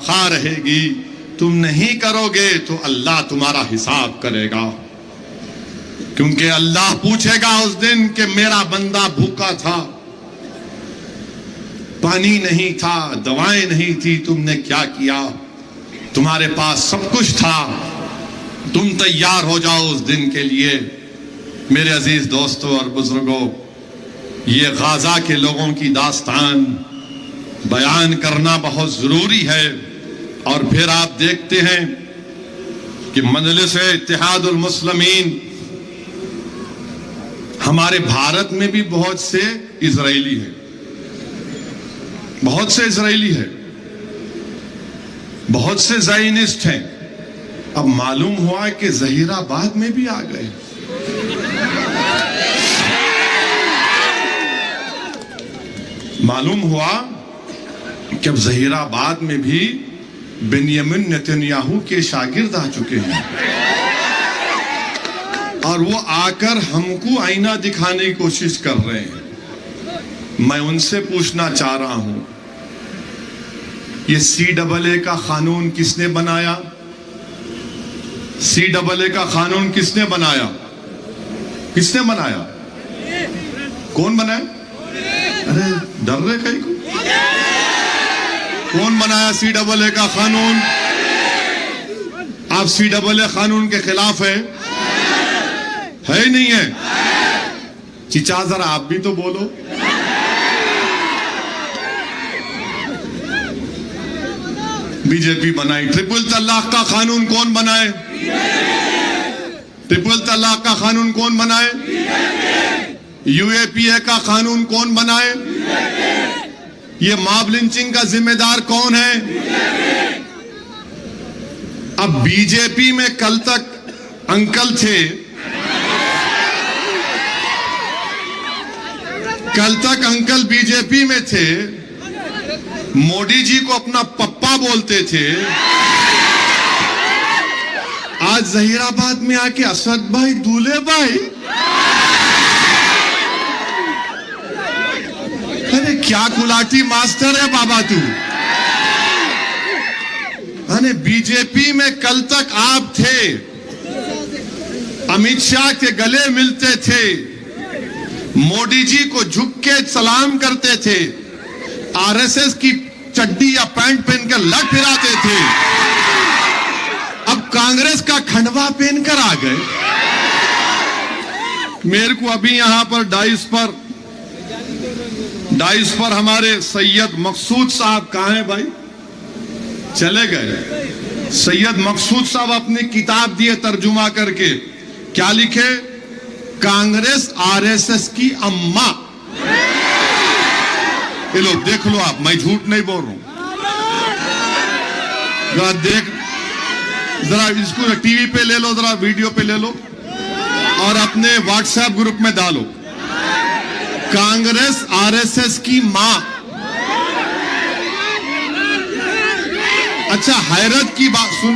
बका रहेगी। तुम नहीं करोगे तो अल्लाह तुम्हारा हिसाब करेगा, क्योंकि अल्लाह पूछेगा उस दिन कि मेरा बंदा भूखा था, पानी नहीं था, दवाएं नहीं थी, तुमने क्या किया? तुम्हारे पास सब कुछ था, तुम तैयार हो जाओ उस दिन के लिए। मेरे अजीज दोस्तों और बुजुर्गों, ये गाजा के लोगों की दास्तान बयान करना बहुत जरूरी है। और फिर आप देखते हैं कि मजलिस इत्तेहादुल मुस्लिमीन, हमारे भारत में भी बहुत से इजरायली हैं, बहुत से इजरायली हैं, बहुत से ज़ायनिस्ट हैं। अब मालूम हुआ कि जहीराबाद में भी आ गए। मालूम हुआ कि अब जहीराबाद में भी बेंयामिन नेतन्याहू के शागिर्द आ चुके हैं, और वो आकर हमको आईना दिखाने की कोशिश कर रहे हैं। मैं उनसे पूछना चाह रहा हूं, ये CAA का कानून किसने बनाया? CAA का कानून किसने बनाया? किसने बनाया? कौन बनाया? अरे डर रहे कहीं को? कौन बनाया CAA का कानून? आप CAA कानून के खिलाफ है ही नहीं है? चिचा जरा आप भी तो बोलो। बीजेपी बनाई। ट्रिपल तलाक का कानून कौन बनाए? ट्रिपल तलाक का कानून कौन बनाए? UAPA का कानून कौन बनाए? ये मॉब लिंचिंग का जिम्मेदार कौन है? अब बीजेपी में कल तक अंकल थे, कल तक अंकल बीजेपी में थे, मोदी जी को अपना पप्पा बोलते थे। आज जहीराबाद में आके असद भाई, दूल्हे भाई, अरे क्या गुलाटी मास्टर है बाबा तू। अरे बीजेपी में कल तक आप थे, अमित शाह के गले मिलते थे, मोदी जी को झुक के सलाम करते थे, RSS की चड्डी या पैंट पहनकर लग फिराते थे। अब कांग्रेस का खंडवा पहनकर आ गए। मेरे को अभी यहां पर डाइस पर हमारे सैयद मकसूद साहब कहां हैं भाई? चले गए। सैयद मकसूद साहब अपनी किताब दिए तर्जुमा करके, क्या लिखे? कांग्रेस RSS की अम्मा। ये लो देख लो आप, मैं झूठ नहीं बोल रहा हूं। जरा देख, जरा इसको टीवी पे ले लो, जरा वीडियो पे ले लो और अपने व्हाट्सएप ग्रुप में डालो, कांग्रेस RSS की मां। अच्छा, हैरत की बात सुन,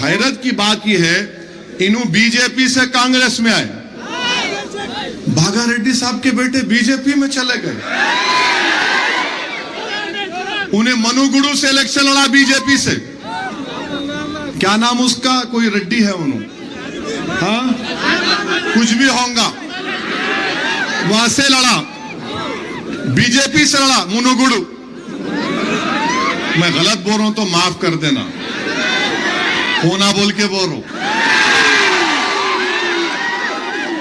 हैरत की बात यह है, इन्हों बीजेपी से कांग्रेस में आए। भागा रेड्डी साहब के बेटे बीजेपी में चले गए। उन्हें मनुगुरु से इलेक्शन लड़ा बीजेपी से। क्या नाम उसका? कोई रेड्डी है उन्होंने, हाँ कुछ भी होगा, वहां से लड़ा, बीजेपी से लड़ा मनुगुरु। मैं गलत बोल रहा हूं तो माफ कर देना, होना बोल के बोल रहा हूं।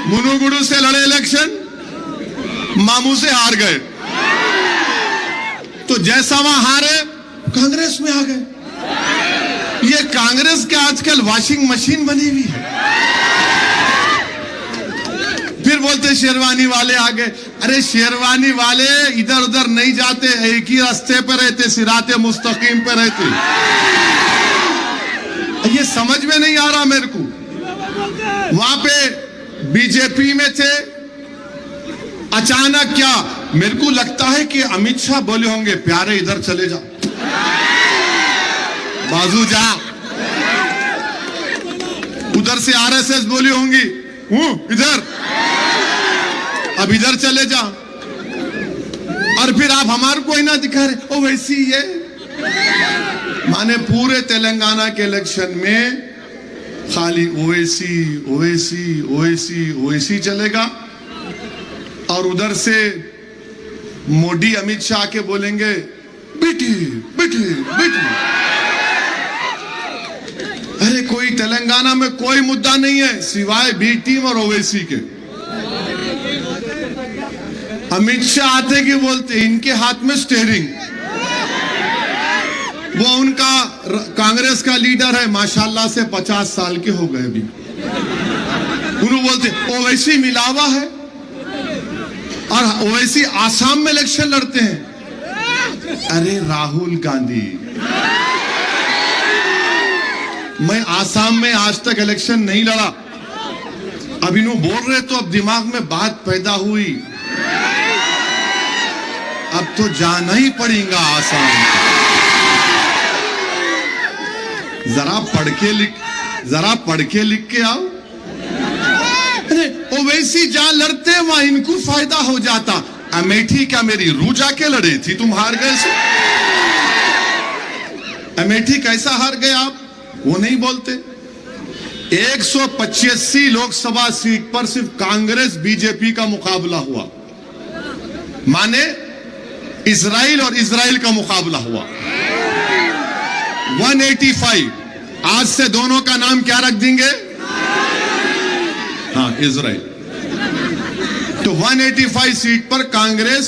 मनुगुरु से लड़े इलेक्शन, मामू से हार गए, तो जैसा वहां हारे कांग्रेस में आ गए। ये कांग्रेस के आजकल वॉशिंग मशीन बनी हुई है। फिर बोलते शेरवानी वाले आ गए। अरे शेरवानी वाले इधर उधर नहीं जाते, एक ही रास्ते पर रहते, सिराते मुस्तकीम पर रहते। ये समझ में नहीं आ रहा मेरे को। वहां पे बीजेपी में थे, अचानक क्या, मेरे को लगता है कि अमित शाह बोले होंगे, प्यारे इधर चले जा, बाजू जा। उधर से RSS बोली होंगी, इधर, अब इधर चले जा। और फिर आप हमारे को ही ना दिखा रहे, ओ वैसी ये माने पूरे तेलंगाना के इलेक्शन में खाली ओवैसी ओवैसी ओवैसी ओवैसी चलेगा, और उधर से मोदी अमित शाह के बोलेंगे बेटी बेटी बेटी। अरे कोई तेलंगाना में कोई मुद्दा नहीं है सिवाय बी टीम और ओवैसी के। अमित शाह आते कि बोलते इनके हाथ में स्टीयरिंग, वो उनका कांग्रेस का लीडर है, माशाल्लाह से 50 साल के हो गए अभी। उन्होंने बोलते ओवैसी मिलावा है, और ओवैसी आसाम में इलेक्शन लड़ते हैं। अरे राहुल गांधी, मैं आसाम में आज तक इलेक्शन नहीं लड़ा, अब इन्हों बोल रहे तो अब दिमाग में बात पैदा हुई, अब तो जाना ही पड़ेगा आसाम। जरा पढ़ के लिख के आओ। अरे ओवैसी जहां लड़ते हैं वहां इनको फायदा हो जाता। अमेठी क्या मेरी रू जाके लड़े थी, तुम हार गए सो? अमेठी कैसा हार गए आप, वो नहीं बोलते। 185 लोकसभा सीट पर सिर्फ कांग्रेस बीजेपी का मुकाबला हुआ, माने इजराइल और इजराइल का मुकाबला हुआ। 185, आज से दोनों का नाम क्या रख देंगे? हाँ, इजराइल। तो 185 सीट पर कांग्रेस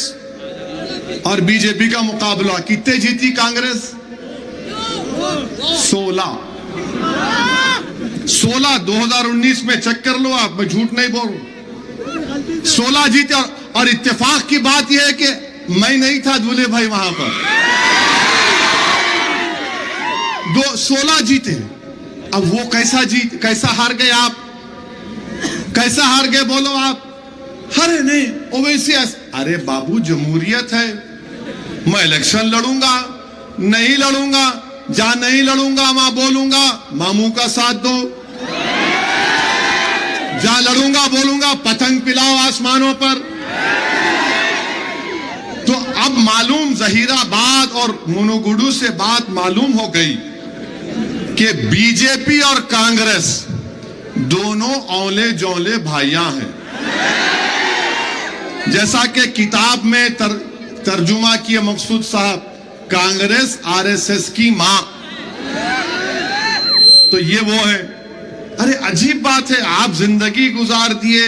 और बीजेपी का मुकाबला। कितने जीती कांग्रेस? 16। 2019 में चेक कर लो आप, मैं झूठ नहीं बोल रहा। 16 जीते, और इत्तेफाक की बात यह है कि मैं नहीं था दूल्हे भाई वहां पर। 16 जीते। अब वो कैसा हार गए आप? कैसा हार गए बोलो आप? अरे नहीं ओवैसी, अरे बाबू जमहूरियत है, मैं इलेक्शन लड़ूंगा नहीं लड़ूंगा, जहां नहीं लड़ूंगा वहां बोलूंगा मामू का साथ दो, जहां लड़ूंगा बोलूंगा पतंग पिलाओ आसमानों पर। तो अब मालूम जहीराबाद और मुनुगुडू से बात मालूम हो गई कि बीजेपी और कांग्रेस दोनों औले जौले भाइयां हैं। जैसा कि किताब में तर्जुमा किए मकसूद साहब, कांग्रेस आरएसएस की मां, तो ये वो है। अरे अजीब बात है, आप जिंदगी गुजार दिए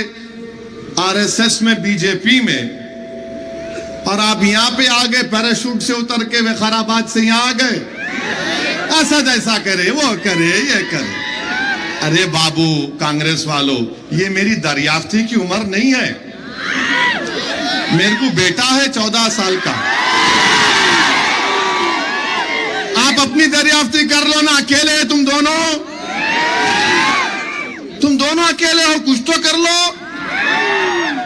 आरएसएस में बीजेपी में, और आप यहां पे आ गए पैराशूट से उतर के वखाराबाद से यहां आ गए। असद ऐसा करे वो करे ये करे। अरे बाबू कांग्रेस वालों, ये मेरी दरियाफ्ती की उम्र नहीं है, मेरे को बेटा है 14 साल का। आप अपनी दरियाफ्ती कर लो ना, अकेले हैं तुम दोनों अकेले हो, कुछ तो कर लो,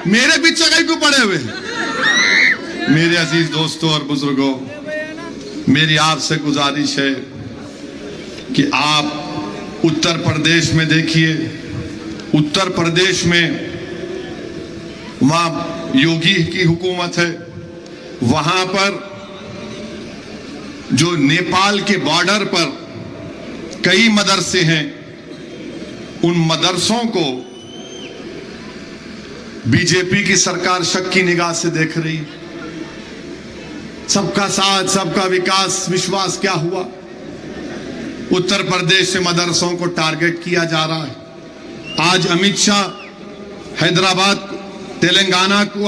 मेरे पीछे कहीं को पड़े हुए। मेरे अजीज दोस्तों और बुजुर्गों, मेरी आपसे गुजारिश है कि आप उत्तर प्रदेश में देखिए, उत्तर प्रदेश में वहां योगी की हुकूमत है, वहां पर जो नेपाल के बॉर्डर पर कई मदरसे हैं, उन मदरसों को बीजेपी की सरकार शक की निगाह से देख रही। सबका साथ सबका विकास विश्वास क्या हुआ? उत्तर प्रदेश से मदरसों को टारगेट किया जा रहा है। आज अमित शाह हैदराबाद तेलंगाना को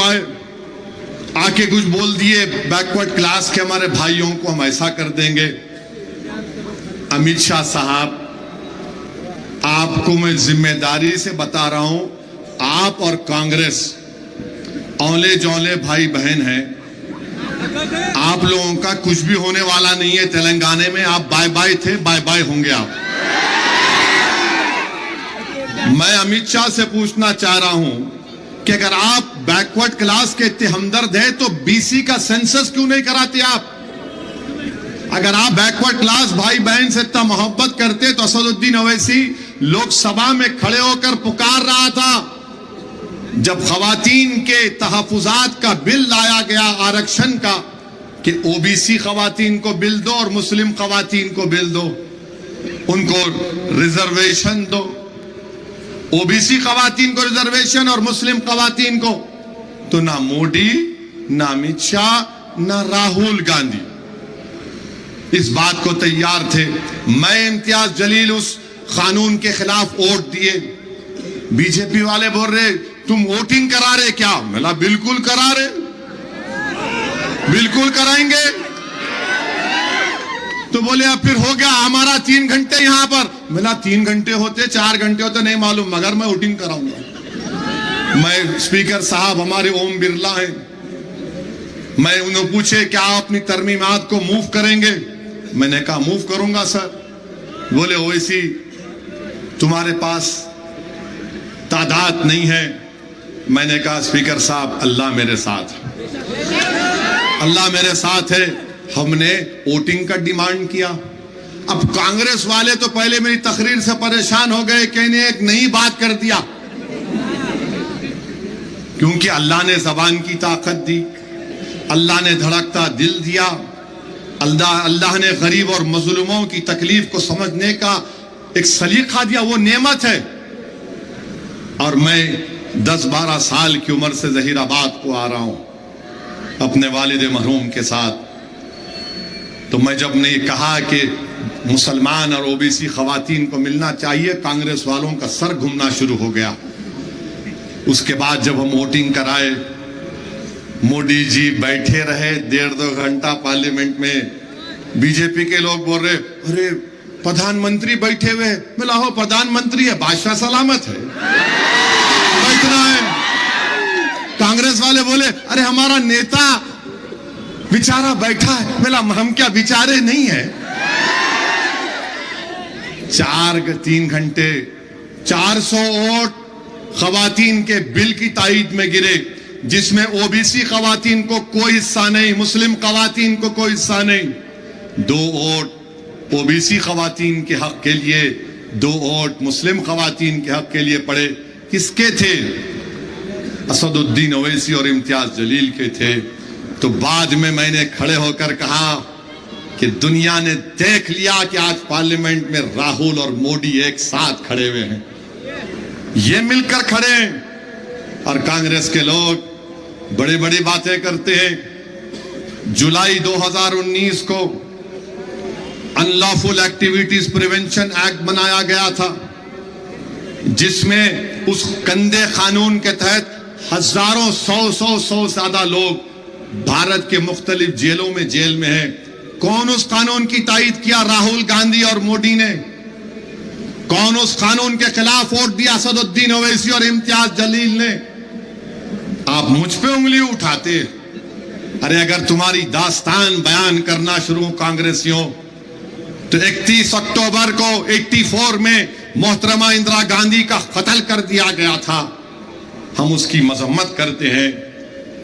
आके कुछ बोल दिए, बैकवर्ड क्लास के हमारे भाइयों को हम ऐसा कर देंगे। अमित शाह साहब, आपको मैं जिम्मेदारी से बता रहा हूं, आप और कांग्रेस औले जौले भाई बहन हैं, आप लोगों का कुछ भी होने वाला नहीं है तेलंगाना में। आप बाय बाय थे, बाय बाय होंगे आप। मैं अमित शाह से पूछना चाह रहा हूं कि अगर आप बैकवर्ड क्लास के इतने हमदर्द हैं तो बीसी का सेंसस क्यों नहीं कराते आप? अगर आप बैकवर्ड क्लास भाई बहन से इतना मोहब्बत करते तो असदुद्दीन ओवैसी लोकसभा में खड़े होकर पुकार रहा था, जब खवातीन के तहफुजात का बिल लाया गया आरक्षण का, कि ओबीसी खवातीन को बिल दो और मुस्लिम खवातीन को बिल दो, उनको रिजर्वेशन दो। ओबीसी खवातीन को रिजर्वेशन और मुस्लिम खवातीन को, तो ना मोदी, ना अमित शाह, ना राहुल गांधी इस बात को तैयार थे। मैं इम्तियाज जलील उस कानून के खिलाफ वोट दिए। बीजेपी वाले बोल रहे तुम वोटिंग करा रहे क्या? मैं बिल्कुल करा रहे, बिल्कुल कराएंगे। तो बोले अब फिर हो गया हमारा 3 घंटे यहां पर। मिला 3 घंटे होते 4 घंटे होते नहीं मालूम, मगर मैं वोटिंग कराऊंगा। मैं स्पीकर साहब हमारे ओम बिरला हैं, मैं उन्हें पूछे क्या आप अपनी तरमीमात को मूव करेंगे? मैंने कहा मूव करूंगा सर। बोले ओवैसी तुम्हारे पास तादाद नहीं है। मैंने कहा स्पीकर साहब अल्लाह मेरे साथ है, अल्लाह मेरे साथ है। हमने वोटिंग का डिमांड किया। अब कांग्रेस वाले तो पहले मेरी तकरीर से परेशान हो गए, कहने एक नई बात कर दिया, क्योंकि अल्लाह ने जबान की ताकत दी, अल्लाह ने धड़कता दिल दिया, अल्लाह ने गरीब और मजलूमों की तकलीफ को समझने का एक सलीका दिया, वो नेमत है। और मैं 10-12 साल की उम्र से जहीराबाद को आ रहा हूं अपने वालिद मरहूम के साथ। तो मैं जब ने कहा कि मुसलमान और ओबीसी खवातीन को मिलना चाहिए, कांग्रेस वालों का सर घूमना शुरू हो गया। उसके बाद जब हम वोटिंग कराए, मोदी जी बैठे रहे 1.5-2 घंटा पार्लियामेंट में। बीजेपी के लोग बोल रहे अरे प्रधानमंत्री बैठे हुए। मिला हो प्रधानमंत्री है, बादशाह सलामत है, बैठना है। कांग्रेस वाले बोले अरे हमारा नेता बेचारा बैठा है। मिला हम क्या बेचारे नहीं है? 3 घंटे 400 वोट खवातीन के बिल की ताईद में गिरे, जिसमें ओबीसी खवातीन को कोई हिस्सा नहीं, मुस्लिम खवातीन को कोई हिस्सा नहीं। 2 वोट ओबीसी खवातीन के हक के लिए, 2 वोट मुस्लिम खवातीन के हक के लिए पड़े। किसके थे? असदुद्दीन ओवैसी और इम्तियाज जलील के थे। तो बाद में मैंने खड़े होकर कहा कि दुनिया ने देख लिया कि आज पार्लियामेंट में राहुल और मोदी एक साथ खड़े हुए हैं, ये मिलकर खड़े हैं। और कांग्रेस के लोग बड़ी बड़ी बातें करते हैं। जुलाई 2019 को अनलॉफुल एक्टिविटीज प्रिवेंशन एक्ट बनाया गया था, जिसमें उस गंदे कानून के तहत हजारों 100 ज्यादा लोग भारत के मुख्तलिफ जेलों में जेल में हैं। कौन उस कानून की तायीद किया? राहुल गांधी और मोदी ने। कौन उस कानून के खिलाफ वोट दिया? असदुद्दीन ओवैसी और इम्तियाज जलील ने। आप मुझ पे उंगली उठाते। अरे अगर तुम्हारी दास्तान बयान करना शुरू कांग्रेसियों, तो 31 अक्टूबर को 84 में मोहतरमा इंदिरा गांधी का कत्ल कर दिया गया था। हम उसकी मजम्मत करते हैं,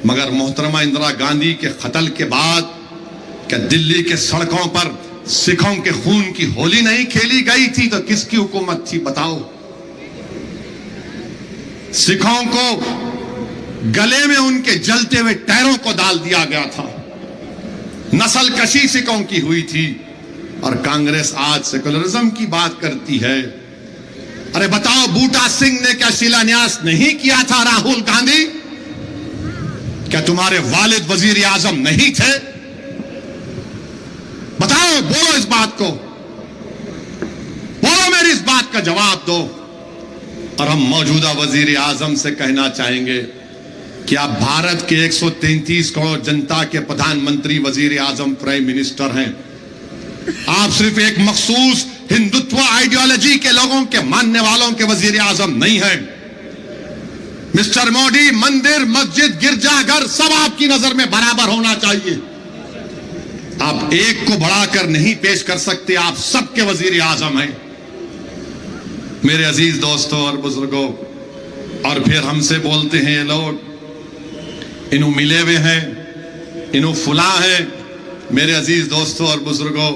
मगर मोहतरमा इंदिरा गांधी के कत्ल के बाद क्या दिल्ली के सड़कों पर सिखों के खून की होली नहीं खेली गई थी? तो किसकी हुकूमत थी बताओ? सिखों को गले में उनके जलते हुए टैरों को डाल दिया गया था। नस्ल कशी सिखों की हुई थी। और कांग्रेस आज सेकुलरिज्म की बात करती है। अरे बताओ, बूटा सिंह ने क्या शिलान्यास नहीं किया था? राहुल गांधी, क्या तुम्हारे वालिद वजीर आजम नहीं थे? बताओ, बोलो इस बात को, बोलो, मेरी इस बात का जवाब दो। और हम मौजूदा वजीर आजम से कहना चाहेंगे कि आप भारत के 133 करोड़ जनता के प्रधानमंत्री, वजीर आजम, प्राइम मिनिस्टर हैं। आप सिर्फ एक मखसूस हिंदुत्व आइडियोलॉजी के लोगों के मानने वालों के वजीर आजम नहीं हैं। मिस्टर मोदी, मंदिर, मस्जिद, गिरजाघर सब आपकी नजर में बराबर होना चाहिए। आप एक को बढ़ाकर नहीं पेश कर सकते, आप सबके वजीर आजम हैं। मेरे अजीज दोस्तों और बुजुर्गों, और फिर हमसे बोलते हैं ये लोग, इन्हों मिले हुए हैं, इन्हों फुला है। मेरे अजीज दोस्तों और बुजुर्गों,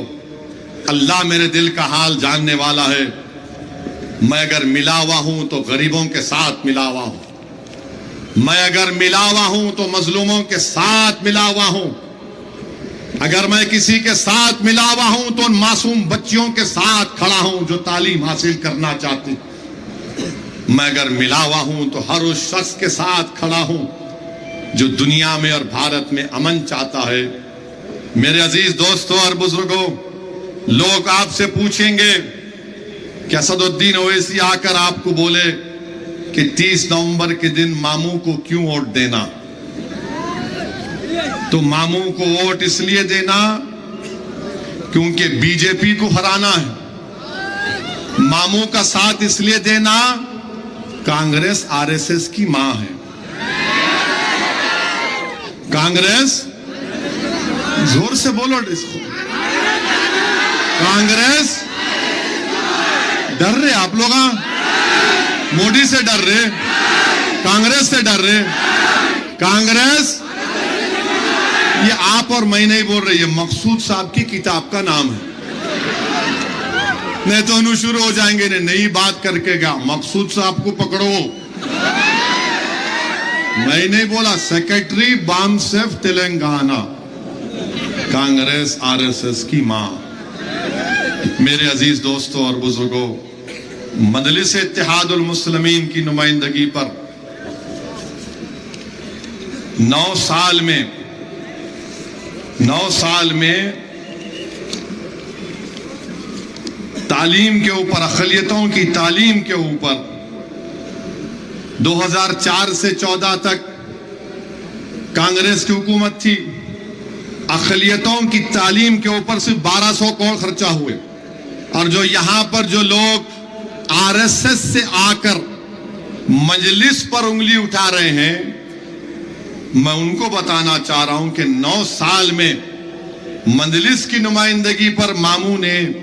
अल्लाह मेरे दिल का हाल जानने वाला है। मैं अगर मिला हुआ हूं तो गरीबों के साथ मिला हुआ हूं। मैं अगर मिला हुआ हूं तो मजलूमों के साथ मिला हुआ हूं। अगर मैं किसी के साथ मिला हुआ हूं तो उन मासूम बच्चियों के साथ खड़ा हूं जो तालीम हासिल करना चाहती। मैं अगर मिला हुआ हूं तो हर उस शख्स के साथ खड़ा हूं जो दुनिया में और भारत में अमन चाहता है। मेरे अजीज दोस्तों और बुजुर्गों, लोग आपसे पूछेंगे कि असदुद्दीन ओवैसी आकर आपको बोले कि 30 नवंबर के दिन मामू को क्यों वोट देना, तो मामू को वोट इसलिए देना क्योंकि बीजेपी को हराना है। मामू का साथ इसलिए देना, कांग्रेस आरएसएस की मां है। कांग्रेस, जोर से बोलो इसको, कांग्रेस डर रहे आप लोग, मोदी से डर रहे, कांग्रेस से डर रहे। कांग्रेस, ये आप और मैं नहीं बोल रहे, ये मकसूद साहब की किताब का नाम है। नहीं तो अनु शुरू हो जाएंगे, ने नई बात करके क्या, मकसूद साहब को पकड़ो। मैं नहीं बोला, सेक्रेटरी बामसेफ तेलंगाना, कांग्रेस आरएसएस की मां। मेरे अजीज दोस्तों और बुजुर्गों, मजलिस इत्तेहादुल मुस्लिमीन की नुमाइंदगी पर 9 साल में तालीम के ऊपर, अक़लियतों की तालीम के ऊपर 2004 से 14 तक कांग्रेस की हुकूमत थी। अक़लियतों की तालीम के ऊपर सिर्फ 1200 करोड़ खर्चा हुए। और जो यहां पर जो लोग आरएसएस से आकर मजलिस पर उंगली उठा रहे हैं, मैं उनको बताना चाह रहा हूं कि 9 साल में मजलिस की नुमाइंदगी पर मामू ने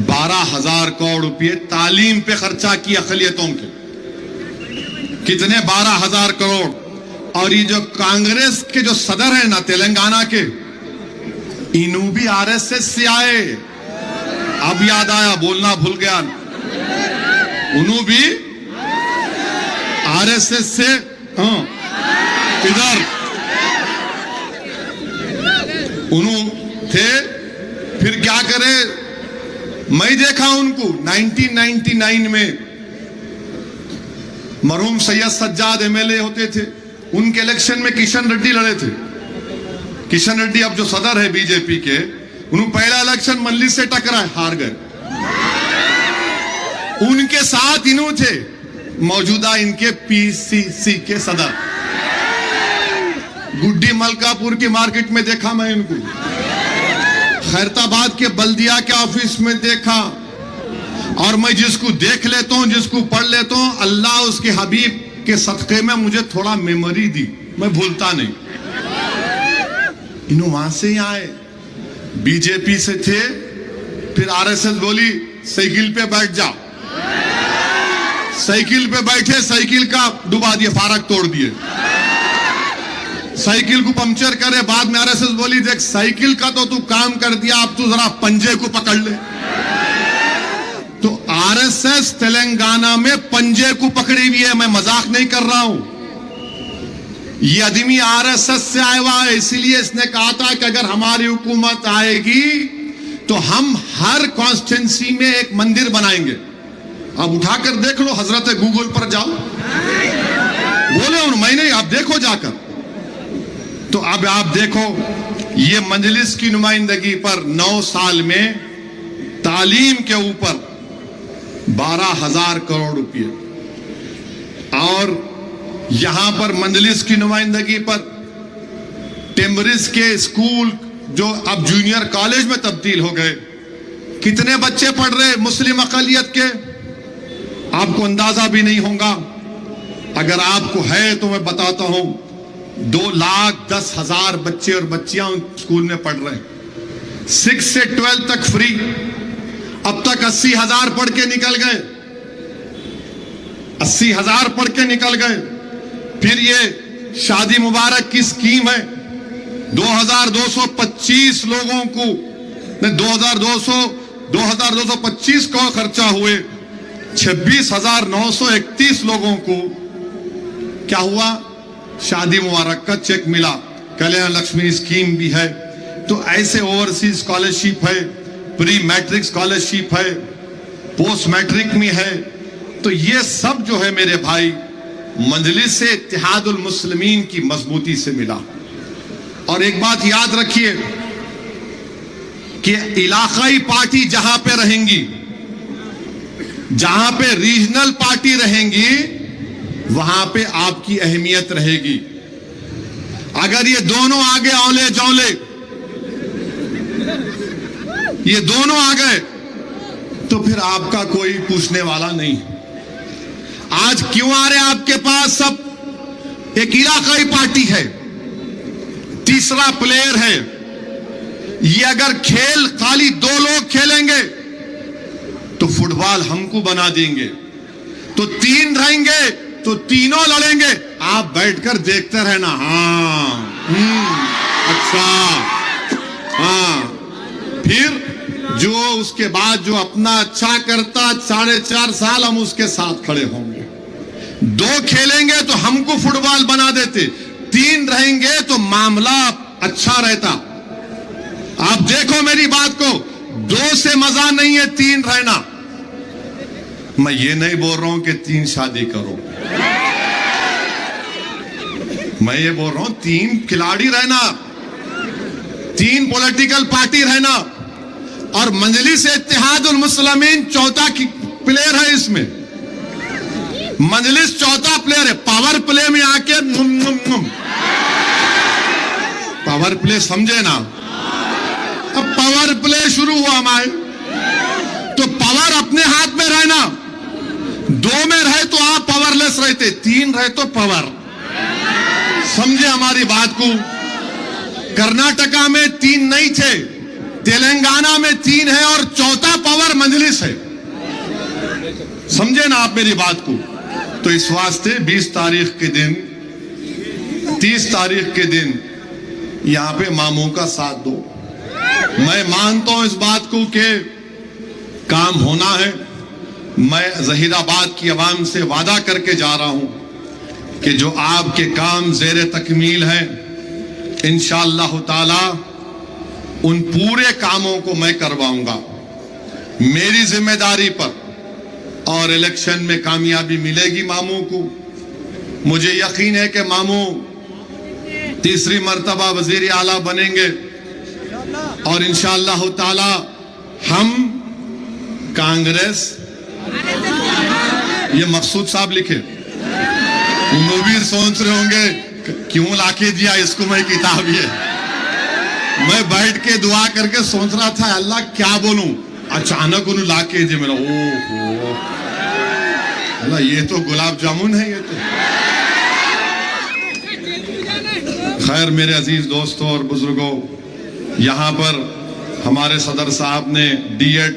12,000 करोड़ रुपए तालीम पे खर्चा किए अक़लियतों के। कितने? 12,000 करोड़। और ये जो कांग्रेस के जो सदर है ना तेलंगाना के, इन्हों भी आरएसएस से आए। अब याद आया, बोलना भूल गया, उन्हों भी आरएसएस से, हाँ इधर उन्हों थे। फिर क्या करे, मैं देखा उनको 1999 में मरहूम सैयद सज्जाद एमएलए होते थे, उनके इलेक्शन में किशन रेड्डी लड़े थे। किशन रेड्डी अब जो सदर है बीजेपी के, उन्होंने पहला इलेक्शन मजलिस से टकराए, हार गए। उनके साथ इन्हों थे मौजूदा इनके पीसीसी के सदर। गुड्डी मलकापुर की मार्केट में देखा मैं इनको, खैरताबाद के बल्दिया के ऑफिस में देखा। और मैं जिसको देख लेता हूं, जिसको पढ़ लेता हूं, अल्लाह उसके हबीब के सदक़े में मुझे थोड़ा मेमोरी दी, मैं भूलता नहीं। इन्हों वहां से ही आए, बीजेपी से थे। फिर आरएसएस बोली साइकिल पे बैठ जा, साइकिल पे बैठे, साइकिल का डुबा दिए, फारक तोड़ दिए, साइकिल को पंक्चर करे। बाद में आरएसएस बोली देख साइकिल का तो तू काम कर दिया, अब तू जरा पंजे को पकड़ ले। तो आरएसएस तेलंगाना में पंजे को पकड़ी हुई है, मैं मजाक नहीं कर रहा हूं। ये आदमी आरएसएस से आया हुआ है, इसीलिए इसने कहा था कि अगर हमारी हुकूमत आएगी तो हम हर कॉन्स्टिट्यूंसी में एक मंदिर बनाएंगे। अब उठाकर देख लो, हजरत गूगल पर जाओ, बोले उन मैंने, आप देखो जाकर। तो अब आप देखो, ये मजलिस की नुमाइंदगी पर 9 साल में तालीम के ऊपर 12,000 करोड़ रुपए, और यहां पर मजलिस की नुमाइंदगी पर टेम्बरिस के स्कूल जो अब जूनियर कॉलेज में तब्दील हो गए, कितने बच्चे पढ़ रहे मुस्लिम अक़लियत के, आपको अंदाजा भी नहीं होगा। अगर आपको है तो मैं बताता हूं, 2,10,000 बच्चे और बच्चियां स्कूल में पढ़ रहे हैं। 6 से 12 तक फ्री। अब तक 80,000 पढ़ के निकल गए, 80,000 पढ़ के निकल गए। फिर ये शादी मुबारक की स्कीम है, 2,225 लोगों को, 2,225 करोड़ खर्चा हुए, 26,931 लोगों को क्या हुआ, शादी मुबारक का चेक मिला। कल्याण लक्ष्मी स्कीम भी है, तो ऐसे ओवरसीज स्कॉलरशिप है, प्री मैट्रिक स्कॉलरशिप है, पोस्ट मैट्रिक में है। तो ये सब जो है मेरे भाई मजलिस से इत्तेहादुल मुस्लिमीन की मजबूती से मिला। और एक बात याद रखिए कि इलाकाई पार्टी जहां पे रहेंगी, जहां पे रीजनल पार्टी रहेंगी, वहां पे आपकी अहमियत रहेगी। अगर ये दोनों आगे औले जौले, ये दोनों आ गए, तो फिर आपका कोई पूछने वाला नहीं। आज क्यों आ रहे आपके पास सब? एक इलाकाई पार्टी है, तीसरा प्लेयर है। ये अगर खेल खाली दो लोग खेलेंगे तो फुटबॉल हमको बना देंगे, तो तीन रहेंगे तो तीनों लड़ेंगे। आप बैठकर देखते रहना। अच्छा, फिर जो उसके बाद जो अपना अच्छा करता 4.5 साल हम उसके साथ खड़े होंगे। दो खेलेंगे तो हमको फुटबॉल बना देते, तीन रहेंगे तो मामला अच्छा रहता। आप देखो मेरी बात को, दो से मजा नहीं है तीन रहना। मैं ये नहीं बोल रहा हूं कि तीन शादी करो, मैं ये बोल रहा हूं तीन खिलाड़ी रहना, तीन पॉलिटिकल पार्टी रहना। और मजलिस इत्तेहादुल मुस्लिमीन चौथा प्लेयर है इसमें। मजलिस चौथा प्लेयर है। पावर प्ले में आके पावर प्ले समझे ना? अब पावर प्ले शुरू हुआ हमारे, तो पावर अपने हाथ में रहना। दो में रहे तो आप पावरलेस रहते, तीन रहे तो पावर। समझे हमारी बात को? कर्नाटका में तीन नहीं थे, तेलंगाना में तीन है और चौथा पावर मजलिस है। समझे ना आप मेरी बात को? तो इस वास्ते 20 तारीख के दिन, 30 तारीख के दिन यहां पे मामू का साथ दो। मैं मानता हूं इस बात को कि काम होना है। मैं जहीराबाद की आवाम से वादा करके जा रहा हूं कि जो आपके काम ज़ेरे तकमील है, इंशाअल्लाह ताला उन पूरे कामों को मैं करवाऊंगा मेरी जिम्मेदारी पर। और इलेक्शन में कामयाबी मिलेगी मामू को। मुझे यकीन है कि मामू तीसरी मर्तबा वजीर आला बनेंगे और इंशाअल्लाह ताला हम कांग्रेस, ये मकसूद साहब लिखे, नवीर सोच रहे होंगे क्यों लाके दिया इसको, मैं किताब ये मैं बैठ के दुआ करके सोच रहा था अल्लाह क्या बोलूं, अचानक उन्हें लाके दिया। मेरा ओहो अल्लाह, ये तो गुलाब जामुन है ये तो। खैर मेरे अजीज दोस्तों और बुजुर्गों, यहाँ पर हमारे सदर साहब ने डीएड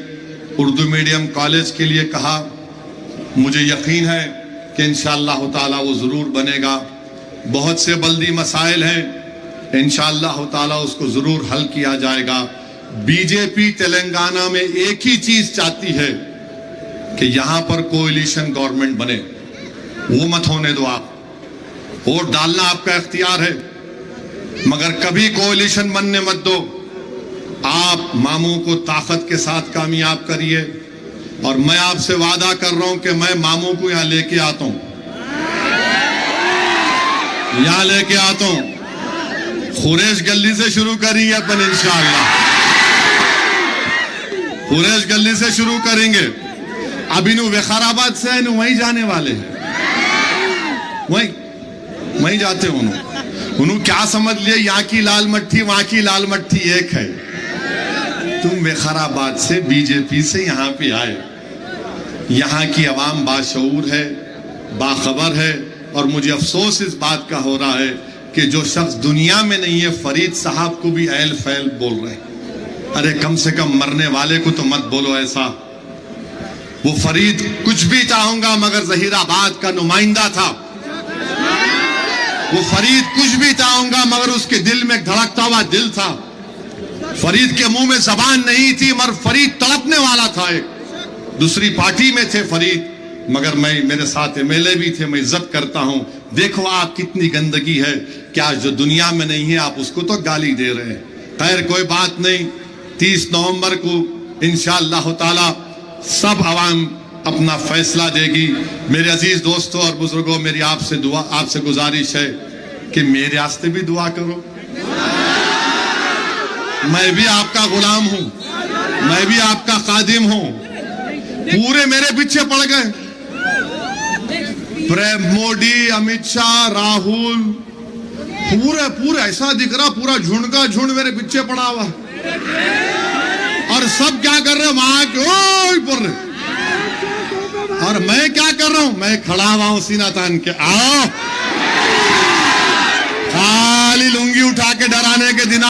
उर्दू मीडियम कॉलेज के लिए कहा। मुझे यकीन है कि इंशाअल्लाह ताला वो जरूर बनेगा। बहुत से बल्दी मसाइल हैं, इंशाअल्लाह ताला उसको जरूर हल किया जाएगा। बीजेपी तेलंगाना में एक ही चीज चाहती है कि यहां पर कोएलिशन गवर्नमेंट बने। वो मत होने दो आप। वोट डालना आपका इख्तियार है, मगर कभी कोएलिशन बनने मत दो। आप मामू को ताकत के साथ कामयाब करिए। और मैं आपसे वादा कर रहा हूं कि मैं मामू को यहां लेके आता हूं, यहां लेके आता हूं। खुरेश गली से शुरू करेंगे अपन इंशाअल्लाह, खुरेश गली से शुरू करेंगे। अब इन्हों वेखाराबाद से है, वहीं जाने वाले हैं, वहीं जाते हैं। उन्होंने क्या समझ लिया, यहाँ की लाल मट्टी वहां की लाल मट्टी एक है। तुम वेखाराबाद से बीजेपी से यहाँ पे आए। यहाँ की आवाम बाशऊर है, बाखबर है। और मुझे अफसोस इस बात का हो रहा है कि जो शख्स दुनिया में नहीं है, फरीद साहब को भी ऐल फैल बोल रहे हैं। अरे कम से कम मरने वाले को तो मत बोलो ऐसा। वो फरीद कुछ भी चाहूंगा मगर जहीराबाद का नुमाइंदा था। वो फरीद कुछ भी चाहूंगा मगर उसके दिल में धड़कता हुआ दिल था। फरीद के मुंह में जबान नहीं थी मगर फरीद तड़पने वाला था। एक दूसरी पार्टी में थे फरीद, मगर मैं, मेरे साथ एमएलए भी थे, मैं इज्जत करता हूं। देखो आप कितनी गंदगी है, क्या जो दुनिया में नहीं है आप उसको तो गाली दे रहे हैं। खैर कोई बात नहीं, 30 नवंबर को इंशाअल्लाह ताला सब अवाम अपना फैसला देगी। मेरे अजीज दोस्तों और बुजुर्गों, मेरी आपसे गुजारिश है कि मेरे वास्ते भी दुआ करो। मैं भी आपका गुलाम हूं, मैं भी आपका खादिम हूं। पूरे मेरे पीछे पड़ गए, मोदी, अमित शाह, राहुल, पूरे ऐसा दिख रहा, पूरा झुंड का झुंड मेरे पीछे पड़ा हुआ। और सब क्या कर रहे हैं वहां के, ओए बोल रहे, और मैं क्या कर रहा हूं, मैं खड़ा हुआ हूं सीना तान के। आओ, खाली लुंगी उठा के डराने के दिन